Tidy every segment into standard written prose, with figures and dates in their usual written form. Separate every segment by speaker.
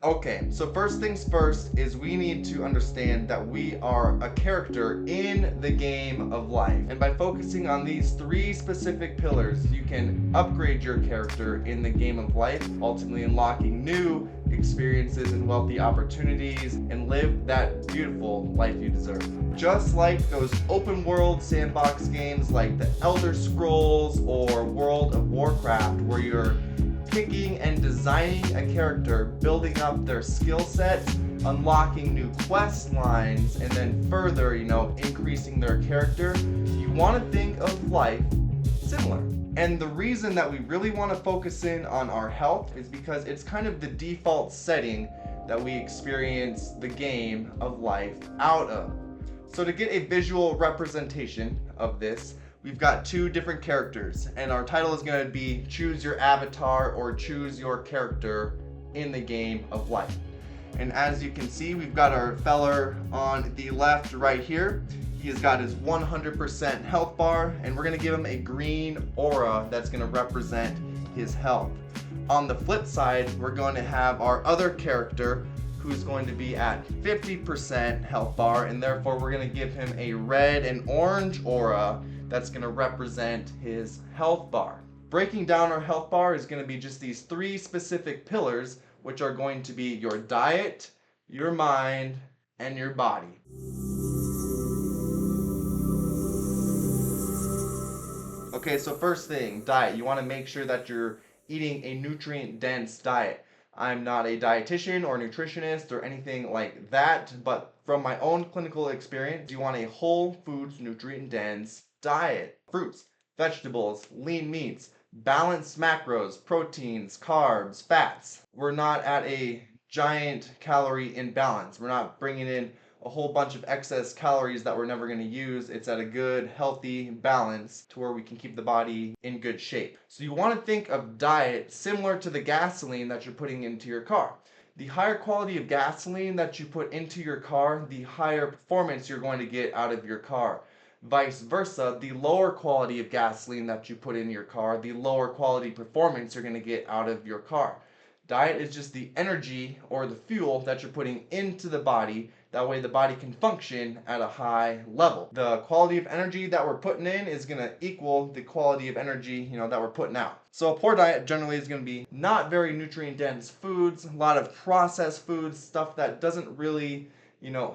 Speaker 1: Okay, so first things first is we need to understand that we are a character in the game of life. And by focusing on these three specific pillars, you can upgrade your character in the game of life, ultimately unlocking new experiences and wealthy opportunities and live that beautiful life you deserve. Just like those open world sandbox games like the Elder Scrolls or World of Warcraft, where you're picking and designing a character, building up their skill set, unlocking new quest lines, and then further, increasing their character, you want to think of life similar. And the reason that we really want to focus in on our health is because it's kind of the default setting that we experience the game of life out of. So to get a visual representation of this, we've got two different characters, and our title is going to be Choose Your Avatar or Choose Your Character in the Game of Life. And as you can see, we've got our feller on the left right here. He has got his 100% health bar, and we're going to give him a green aura that's going to represent his health. On the flip side, we're going to have our other character who's going to be at 50% health bar, and therefore we're going to give him a red and orange aura that's going to represent his health bar. Breaking down our health bar is going to be just these three specific pillars, which are going to be your diet, your mind, and your body. Okay, so first thing, diet. You want to make sure that you're eating a nutrient dense diet. I'm not a dietitian or nutritionist or anything like that, but from my own clinical experience, you want a whole foods nutrient dense diet. Fruits, vegetables, lean meats, balanced macros, proteins, carbs, fats. We're not at a giant calorie imbalance. We're not bringing in a whole bunch of excess calories that we're never going to use. It's at a good, healthy balance to where we can keep the body in good shape. So you want to think of diet similar to the gasoline that you're putting into your car. The higher quality of gasoline that you put into your car, the higher performance you're going to get out of your car. Vice versa, the lower quality of gasoline that you put in your car, the lower quality performance you're going to get out of your car. Diet is just the energy or the fuel that you're putting into the body. That way the body can function at a high level. The quality of energy that we're putting in is going to equal the quality of energy, that we're putting out. So a poor diet generally is going to be not very nutrient dense foods, a lot of processed foods, stuff that doesn't really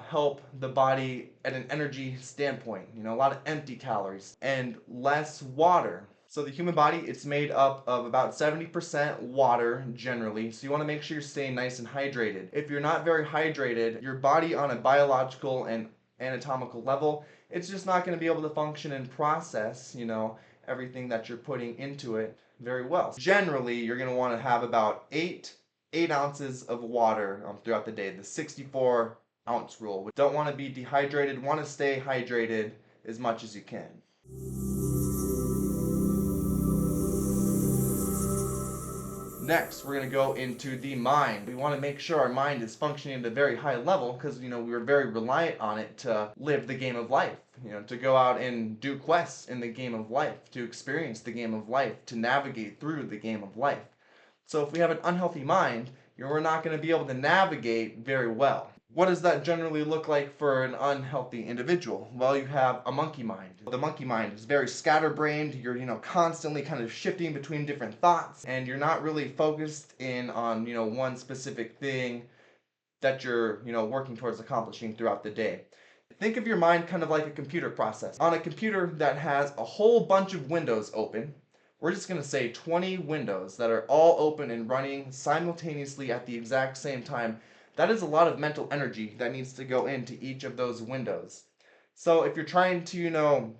Speaker 1: help the body at an energy standpoint. A lot of empty calories and less water. So the human body, it's made up of about 70% water generally. So you want to make sure you're staying nice and hydrated. If you're not very hydrated, your body on a biological and anatomical level, it's just not going to be able to function and process, everything that you're putting into it very well. Generally, you're going to want to have about 8 ounces of water throughout the day, the 64-ounce rule. We don't want to be dehydrated, want to stay hydrated as much as you can. Next, we're going to go into the mind. We want to make sure our mind is functioning at a very high level because, we were very reliant on it to live the game of life, to go out and do quests in the game of life, to experience the game of life, to navigate through the game of life. So if we have an unhealthy mind, we're not going to be able to navigate very well. What does that generally look like for an unhealthy individual? Well, you have a monkey mind. The monkey mind is very scatterbrained. You're, constantly kind of shifting between different thoughts, and you're not really focused in on, one specific thing that you're, working towards accomplishing throughout the day. Think of your mind kind of like a computer process. On a computer that has a whole bunch of windows open, we're just going to say 20 windows that are all open and running simultaneously at the exact same time. That is a lot of mental energy that needs to go into each of those windows. So if you're trying to,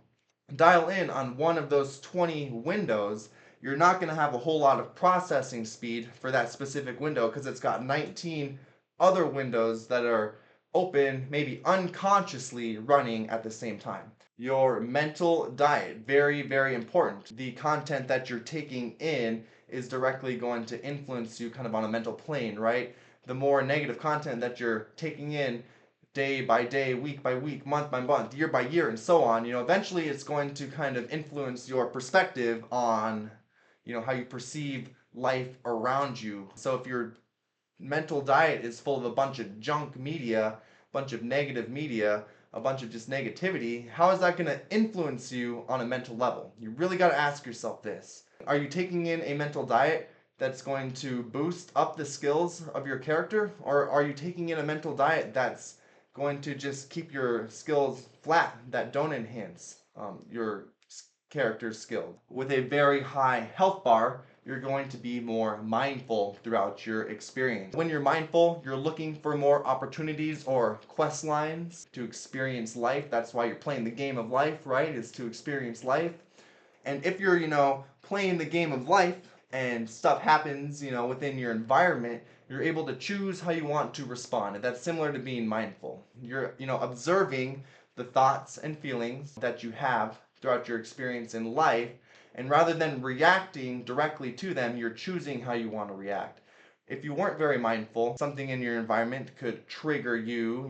Speaker 1: dial in on one of those 20 windows, you're not going to have a whole lot of processing speed for that specific window because it's got 19 other windows that are open, maybe unconsciously running at the same time. Your mental diet, very, very important. The content that you're taking in is directly going to influence you kind of on a mental plane, right? The more negative content that you're taking in day by day, week by week, month by month, year by year, and so on, eventually it's going to kind of influence your perspective on, how you perceive life around you. So if you're mental diet is full of a bunch of junk media, a bunch of negative media, a bunch of just negativity, how is that going to influence you on a mental level? You really got to ask yourself this. Are you taking in a mental diet that's going to boost up the skills of your character? Or are you taking in a mental diet that's going to just keep your skills flat, that don't enhance your character's skills? With a very high health bar, you're going to be more mindful throughout your experience. When you're mindful, you're looking for more opportunities or quest lines to experience life. That's why you're playing the game of life, right? Is to experience life. And if you're, playing the game of life and stuff happens, within your environment, you're able to choose how you want to respond. And that's similar to being mindful. You're, observing the thoughts and feelings that you have throughout your experience in life. And rather than reacting directly to them, you're choosing how you want to react. If you weren't very mindful, something in your environment could trigger you,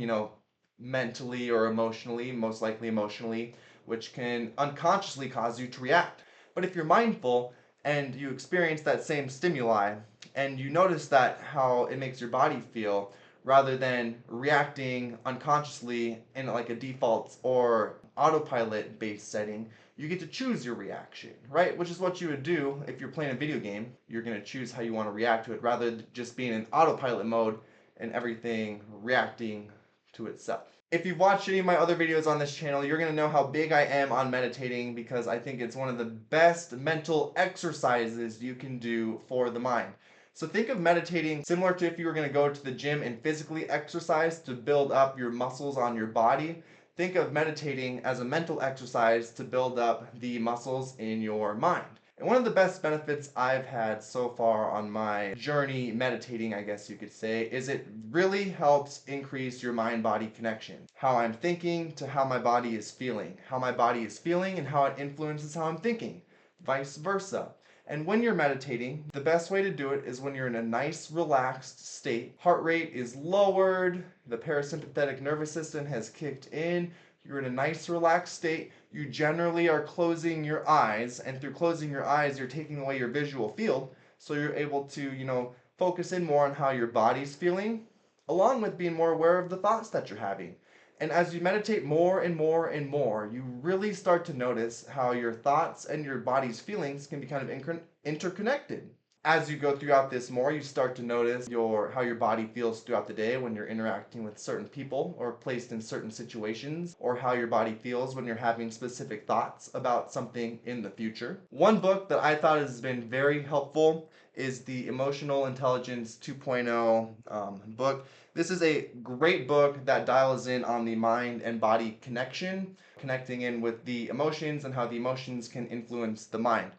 Speaker 1: mentally or emotionally, most likely emotionally, which can unconsciously cause you to react. But if you're mindful and you experience that same stimuli and you notice that how it makes your body feel rather than reacting unconsciously in like a default or autopilot based setting, you get to choose your reaction, right? Which is what you would do if you're playing a video game. You're going to choose how you want to react to it rather than just being in autopilot mode and everything reacting to itself. If you've watched any of my other videos on this channel, you're going to know how big I am on meditating because I think it's one of the best mental exercises you can do for the mind. So think of meditating similar to if you were going to go to the gym and physically exercise to build up your muscles on your body. Think of meditating as a mental exercise to build up the muscles in your mind. And one of the best benefits I've had so far on my journey meditating, I guess you could say, is it really helps increase your mind-body connection. How I'm thinking to how my body is feeling. How my body is feeling and how it influences how I'm thinking. Vice versa. And when you're meditating, the best way to do it is when you're in a nice, relaxed state. Heart rate is lowered, the parasympathetic nervous system has kicked in, you're in a nice, relaxed state. You generally are closing your eyes, and through closing your eyes, you're taking away your visual field, so you're able to, focus in more on how your body's feeling, along with being more aware of the thoughts that you're having. And as you meditate more and more and more, you really start to notice how your thoughts and your body's feelings can be kind of interconnected. As you go throughout this more, you start to notice how your body feels throughout the day when you're interacting with certain people or placed in certain situations, or how your body feels when you're having specific thoughts about something in the future. One book that I thought has been very helpful is the Emotional Intelligence 2.0 book. This is a great book that dials in on the mind and body connection, connecting in with the emotions and how the emotions can influence the mind.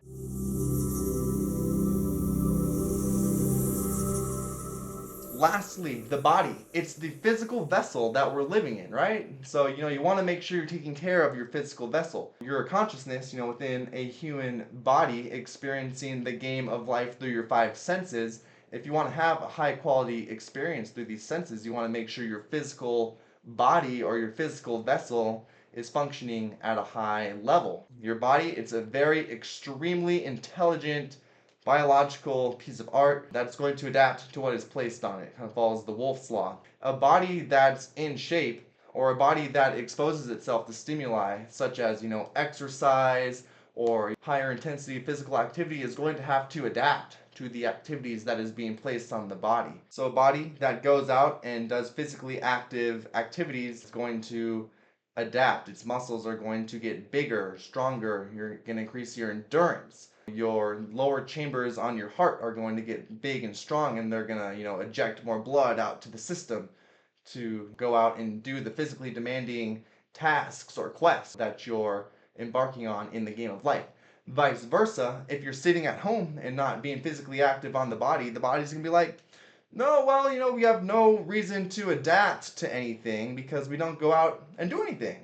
Speaker 1: Lastly, the body. It's the physical vessel that we're living in, right? So, you want to make sure you're taking care of your physical vessel. Your consciousness, within a human body experiencing the game of life through your five senses. If you want to have a high quality experience through these senses, you want to make sure your physical body or your physical vessel is functioning at a high level. Your body, it's a very extremely intelligent biological piece of art that's going to adapt to what is placed on it. It kind of follows the Wolff's Law. A body that's in shape, or a body that exposes itself to stimuli such as, exercise or higher intensity physical activity, is going to have to adapt to the activities that is being placed on the body. So a body that goes out and does physically active activities is going to adapt. Its muscles are going to get bigger, stronger. You're going to increase your endurance. Your lower chambers on your heart are going to get big and strong, and they're going to, eject more blood out to the system to go out and do the physically demanding tasks or quests that you're embarking on in the game of life. Vice versa, if you're sitting at home and not being physically active on the body's going to be like, no, well, we have no reason to adapt to anything because we don't go out and do anything.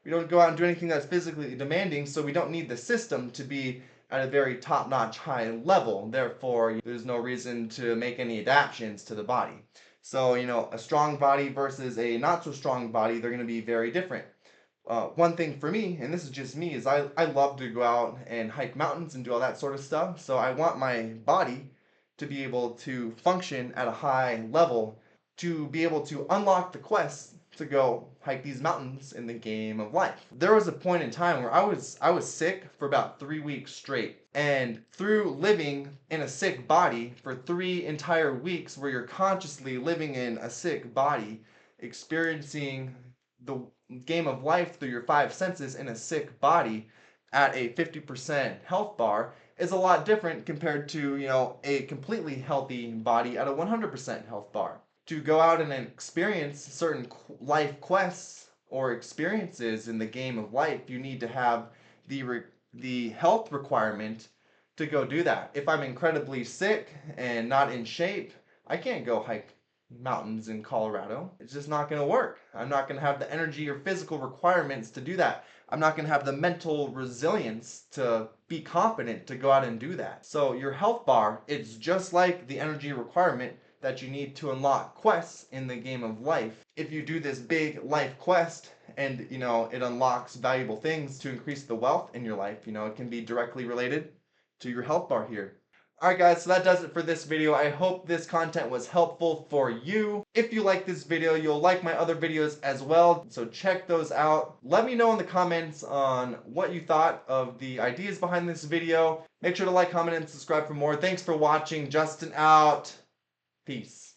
Speaker 1: We don't go out and do anything that's physically demanding, so we don't need the system to be at a very top-notch high level. Therefore, there's no reason to make any adaptations to the body. So, a strong body versus a not so strong body, they're going to be very different. One thing for me, and this is just me, is I love to go out and hike mountains and do all that sort of stuff. So I want my body to be able to function at a high level, to be able to unlock the quest to go hike these mountains in the game of life. There was a point in time where I was sick for about 3 weeks straight. And through living in a sick body for 3 entire weeks, where you're consciously living in a sick body, experiencing the game of life through your 5 senses in a sick body at a 50% health bar, is a lot different compared to, a completely healthy body at a 100% health bar. To go out and experience certain life quests or experiences in the game of life, you need to have the health requirement to go do that. If I'm incredibly sick and not in shape, I can't go hike mountains in Colorado. It's just not going to work. I'm not going to have the energy or physical requirements to do that. I'm not going to have the mental resilience to be confident to go out and do that. So your health bar, it's just like the energy requirement that you need to unlock quests in the game of life. If you do this big life quest and it unlocks valuable things to increase the wealth in your life, it can be directly related to your health bar here. Alright guys, so that does it for this video. I hope this content was helpful for you. If you like this video, you'll like my other videos as well, so check those out. Let me know in the comments on what you thought of the ideas behind this video. Make sure to like, comment, and subscribe for more. Thanks for watching. Justin out. Peace.